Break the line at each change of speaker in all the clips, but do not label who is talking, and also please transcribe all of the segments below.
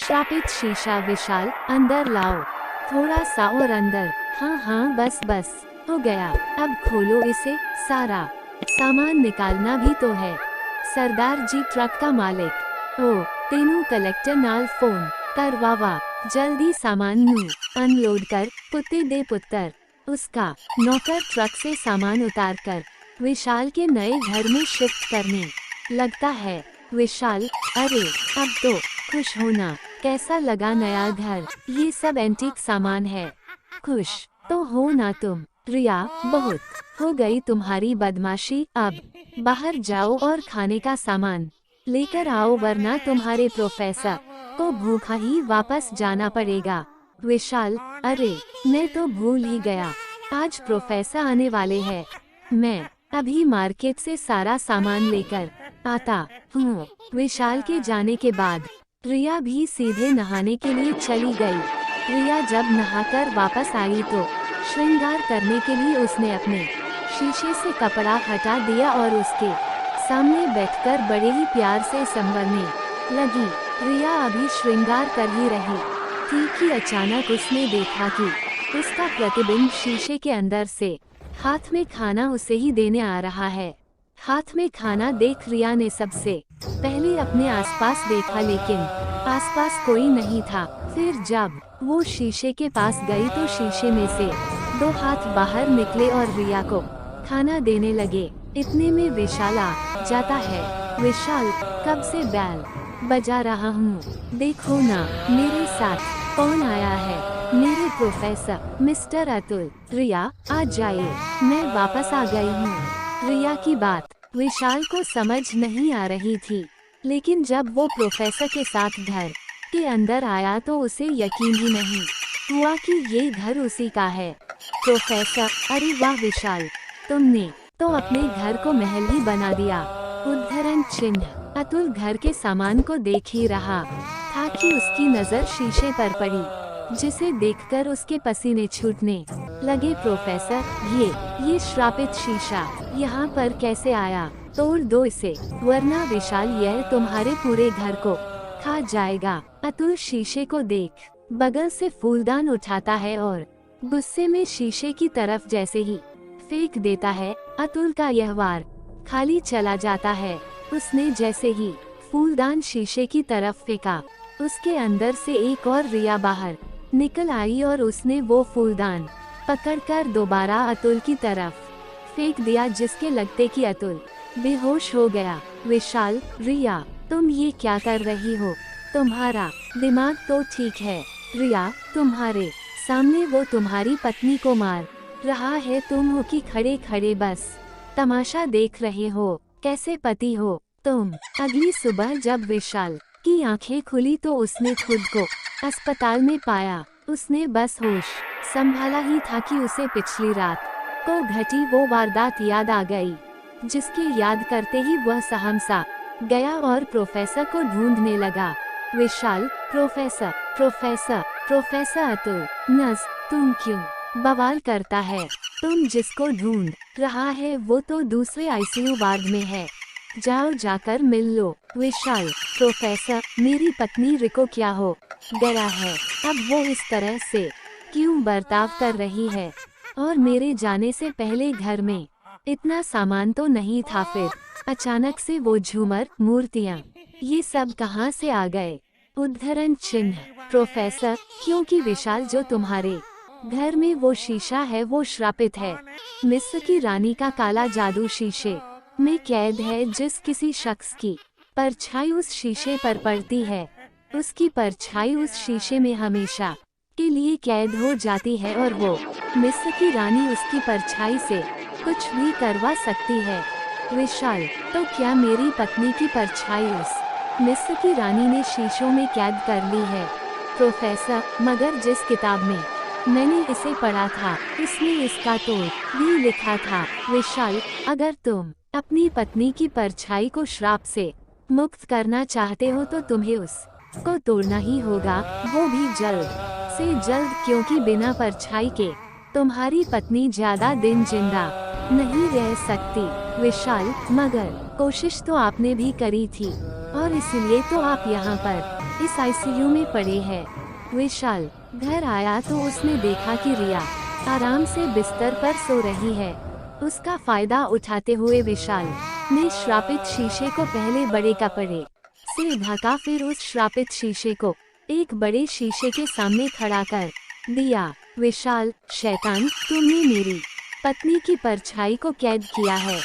श्रापित शीशा विशाल, अंदर लाओ। थोड़ा सा और अंदर। हाँ हाँ, बस बस, हो गया। अब खोलो इसे। सारा सामान निकालना भी तो है। सरदार जी ट्रक का मालिक। ओ तेनू कलेक्टर नाल फोन कर वावा, जल्दी सामान नू अनलोड कर, कुत्ते दे पुत्तर। उसका नौकर ट्रक से सामान उतारकर विशाल के नए घर में शिफ्ट करने लगता है। विशाल, अरे अब तो खुश होना। कैसा लगा नया घर? ये सब एंटीक सामान है। खुश तो हो ना तुम? रिया, बहुत हो गई तुम्हारी बदमाशी। अब बाहर जाओ और खाने का सामान लेकर आओ, वरना तुम्हारे प्रोफेसर को भूखा ही वापस जाना पड़ेगा। विशाल, अरे मैं तो भूल ही गया, आज प्रोफेसर आने वाले हैं। मैं अभी मार्केट से सारा सामान लेकर आता हूँ। विशाल के जाने के बाद रिया भी सीधे नहाने के लिए चली गई। रिया जब नहाकर वापस आई तो श्रृंगार करने के लिए उसने अपने शीशे से कपड़ा हटा दिया और उसके सामने बैठकर बड़े ही प्यार से संवरने लगी। रिया अभी श्रृंगार कर ही रही थी कि अचानक उसने देखा कि उसका प्रतिबिंब शीशे के अंदर से हाथ में खाना उसे ही देने आ रहा है। हाथ में खाना देख रिया ने सबसे पहले अपने आसपास देखा, लेकिन आसपास कोई नहीं था। फिर जब वो शीशे के पास गई तो शीशे में से दो हाथ बाहर निकले और रिया को खाना देने लगे। इतने में विशाल आ जाता है। विशाल, कब से बैल बजा रहा हूँ, देखो ना मेरे साथ कौन आया है। मेरे प्रोफेसर मिस्टर अतुल। रिया, आ जाइए, मैं वापस आ गई हूँ। रिया की बात विशाल को समझ नहीं आ रही थी, लेकिन जब वो प्रोफेसर के साथ घर के अंदर आया तो उसे यकीन ही नहीं हुआ कि ये घर उसी का है। प्रोफेसर, अरे वाह विशाल, तुमने तो अपने घर को महल ही बना दिया। उद्धरण चिन्ह। अतुल घर के सामान को देख ही रहा था कि उसकी नजर शीशे पर पड़ी, जिसे देखकर उसके पसीने छूटने लगे। प्रोफेसर, ये श्रापित शीशा यहाँ पर कैसे आया? तोड़ दो इसे, वरना विशाल यह तुम्हारे पूरे घर को खा जाएगा। अतुल शीशे को देख बगल से फूलदान उठाता है और गुस्से में शीशे की तरफ जैसे ही फेंक देता है, अतुल का यह वार खाली चला जाता है। उसने जैसे ही फूलदान शीशे की तरफ फेंका, उसके अंदर से एक और रिया बाहर निकल आई और उसने वो फूलदान पकड़कर दोबारा अतुल की तरफ फेंक दिया, जिसके लगते कि अतुल बेहोश हो गया। विशाल, रिया, तुम ये क्या कर रही हो? तुम्हारा दिमाग तो ठीक है। रिया, तुम्हारे सामने वो तुम्हारी पत्नी को मार रहा है, तुम हो कि खड़े खड़े बस तमाशा देख रहे हो? कैसे पति हो तुम? अगली सुबह जब विशाल की आंखें खुली तो उसने खुद को अस्पताल में पाया। उसने बस होश संभाला ही था कि उसे पिछली रात को घटी वो वारदात याद आ गई, जिसके याद करते ही वह सहमसा गया और प्रोफेसर को ढूंढने लगा। विशाल, प्रोफेसर प्रोफेसर प्रोफेसर अतुल, नज तुम क्यों बवाल करता है? तुम जिसको ढूंढ रहा है वो तो दूसरे आईसीयू वार्ड में है, जाओ जाकर मिल लो। विशाल, प्रोफेसर, मेरी पत्नी रिको क्या हो गया है? अब वो इस तरह से क्यों बर्ताव कर रही है? और मेरे जाने से पहले घर में इतना सामान तो नहीं था, फिर अचानक से वो झूमर, मूर्तियाँ, ये सब कहाँ से आ गए? उद्धरण चिन्ह। प्रोफेसर, क्योंकि विशाल, जो तुम्हारे घर में वो शीशा है वो श्रापित है। मिस्र की रानी का काला जादू शीशे में कैद है। जिस किसी शख्स की परछाई उस शीशे पर पड़ती है, उसकी परछाई उस शीशे में हमेशा के लिए कैद हो जाती है और वो मिस्र की रानी उसकी परछाई से कुछ भी करवा सकती है। विशाल, तो क्या मेरी पत्नी की परछाई उस मिस्र की रानी ने शीशों में कैद कर ली है? प्रोफेसर, मगर जिस किताब में मैंने इसे पढ़ा था उसमें इसका तो भी लिखा था। विशाल, अगर तुम अपनी पत्नी की परछाई को श्राप से मुक्त करना चाहते हो तो तुम्हें उसको तोड़ना ही होगा, वो भी जल्द से जल्द, क्योंकि बिना परछाई के तुम्हारी पत्नी ज्यादा दिन जिंदा नहीं रह सकती। विशाल, मगर कोशिश तो आपने भी करी थी और इसलिए तो आप यहाँ पर इस आईसीयू में पड़े हैं। विशाल घर आया तो उसने देखा कि रिया आराम से बिस्तर पर सो रही है। उसका फायदा उठाते हुए विशाल ने श्रापित शीशे को पहले बड़े कपड़े से ढका, फिर उस श्रापित शीशे को एक बड़े शीशे के सामने खड़ा कर दिया। विशाल, शैतान, तुमने मेरी पत्नी की परछाई को कैद किया है।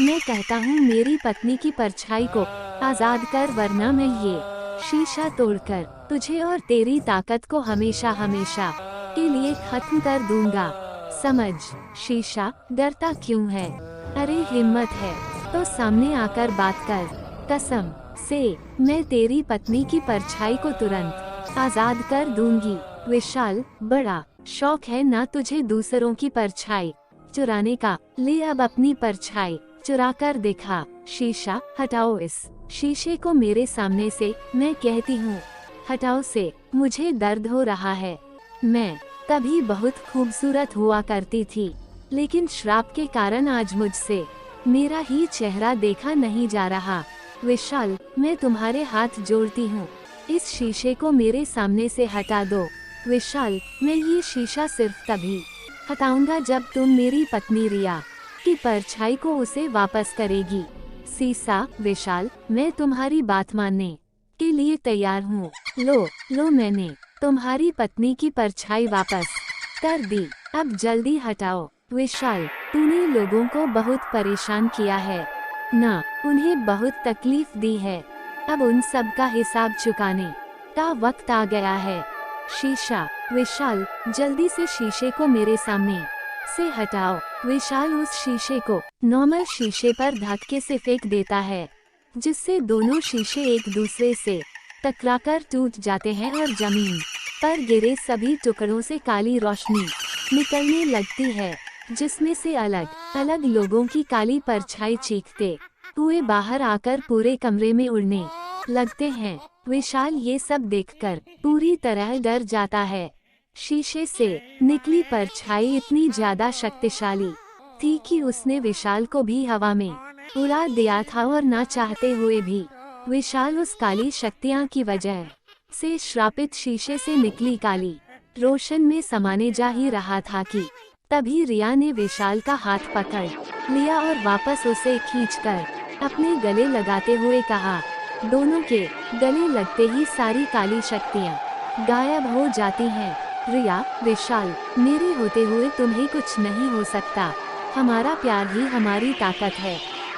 मैं कहता हूँ मेरी पत्नी की परछाई को आजाद कर, वरना मैं ये शीशा तोड़कर तुझे और तेरी ताकत को हमेशा हमेशा के लिए खत्म कर दूंगा। समझ? शीशा, डरता क्यों है? अरे हिम्मत है तो सामने आकर बात कर। कसम से मैं तेरी पत्नी की परछाई को तुरंत आजाद कर दूंगी। विशाल, बड़ा शौक है ना तुझे दूसरों की परछाई चुराने का? ले अब अपनी परछाई चुरा कर दिखा। शीशा, हटाओ इस शीशे को मेरे सामने से, मैं कहती हूँ हटाओ से, मुझे दर्द हो रहा है। मैं कभी बहुत खूबसूरत हुआ करती थी, लेकिन श्राप के कारण आज मुझसे मेरा ही चेहरा देखा नहीं जा रहा। विशाल, मैं तुम्हारे हाथ जोड़ती हूँ, इस शीशे को मेरे सामने से हटा दो। विशाल, मैं ये शीशा सिर्फ तभी हटाऊंगा जब तुम मेरी पत्नी रिया की परछाई को उसे वापस करेगी। सीसा, विशाल, मैं तुम्हारी बात मानने के लिए तैयार हूँ। लो, मैंने तुम्हारी पत्नी की परछाई वापस कर दी, अब जल्दी हटाओ। विशाल, तूने लोगों को बहुत परेशान किया है ना, उन्हें बहुत तकलीफ दी है, अब उन सब का हिसाब चुकाने का वक्त आ गया है। शीशा, विशाल, जल्दी से शीशे को मेरे सामने से हटाओ। विशाल उस शीशे को नॉर्मल शीशे पर धक्के से फेंक देता है, जिससे दोनों शीशे एक दूसरे से टकराकर टूट जाते हैं और जमीन पर गिरे सभी टुकड़ों से काली रोशनी निकलने लगती है, जिसमें से अलग अलग लोगों की काली परछाई चीखते हुए बाहर आकर पूरे कमरे में उड़ने लगते हैं। विशाल ये सब देखकर पूरी तरह डर जाता है। शीशे से निकली परछाई इतनी ज्यादा शक्तिशाली थी कि उसने विशाल को भी हवा में उड़ा दिया था, और ना चाहते हुए भी विशाल उस काली शक्तियाँ की वजह से श्रापित शीशे से निकली काली रोशन में समाने जा ही रहा था कि तभी रिया ने विशाल का हाथ पकड़ लिया और वापस उसे खींचकर अपने गले लगाते हुए कहा। दोनों के गले लगते ही सारी काली शक्तियाँ गायब हो जाती हैं। रिया, विशाल, मेरे होते हुए तुम्हें कुछ नहीं हो सकता, हमारा प्यार ही हमारी ताकत है।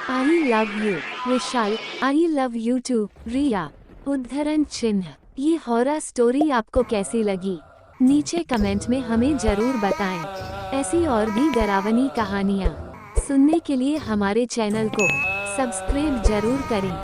I love you Vishal, I love you too. Riya, उद्धरण चिन्ह। ये हॉरर स्टोरी आपको कैसी लगी? नीचे कमेंट में हमें जरूर बताएं। ऐसी और भी डरावनी कहानियाँ सुनने के लिए हमारे चैनल को सब्सक्राइब जरूर करें।